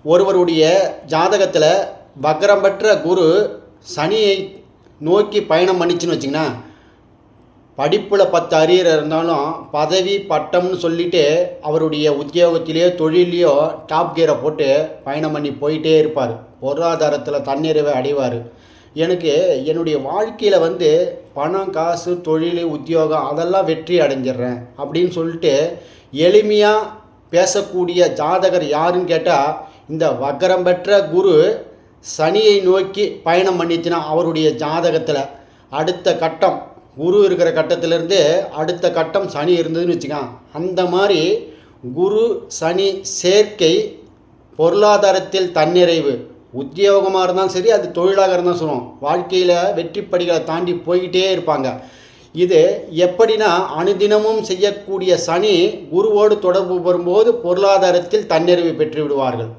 ஒருவருடைய ஜாதகத்தில் வக்ரம் பெற்ற குரு சனியை நோக்கி பயணம் பண்ணிச்சுன்னு வச்சிங்கன்னா, படிப்பில் 10 அரியர் இருந்தாலும் பதவி பட்டம்னு சொல்லிவிட்டு அவருடைய உத்தியோகத்திலேயோ தொழிலையோ டாப் கியரை போட்டு பயணம் பண்ணி போயிட்டே இருப்பார். பொருளாதாரத்தில் தன்னிறைவை அடைவார். எனக்கு என்னுடைய வாழ்க்கையில் பணம், காசு, தொழில், உத்தியோகம் அதெல்லாம் வெற்றி அடைஞ்சிட்றேன் அப்படின்னு சொல்லிட்டு எளிமையாக பேசக்கூடிய ஜாதகர் யாருன்னு கேட்டால், இந்த வக்ரம் பெற்ற குரு சனியை நோக்கி பயணம் பண்ணிச்சுன்னா அவருடைய ஜாதகத்தில் அடுத்த கட்டம் குரு இருக்கிற கட்டத்திலேருந்து அடுத்த கட்டம் சனி இருந்ததுன்னு வச்சுக்கான். அந்த மாதிரி குரு சனி சேர்க்கை பொருளாதாரத்தில் தன்னிறைவு, உத்தியோகமாக இருந்தாலும் சரி, அது தொழிலாக இருந்தாலும் சொல்லுவோம், வாழ்க்கையில் வெற்றிப்படிகளை தாண்டி போய்கிட்டே இருப்பாங்க. இது எப்படின்னா, அனுதினமும் செய்யக்கூடிய சனி குருவோடு தொடர்பு வரும்போது பொருளாதாரத்தில் தன்னிறைவு பெற்று விடுவார்கள்.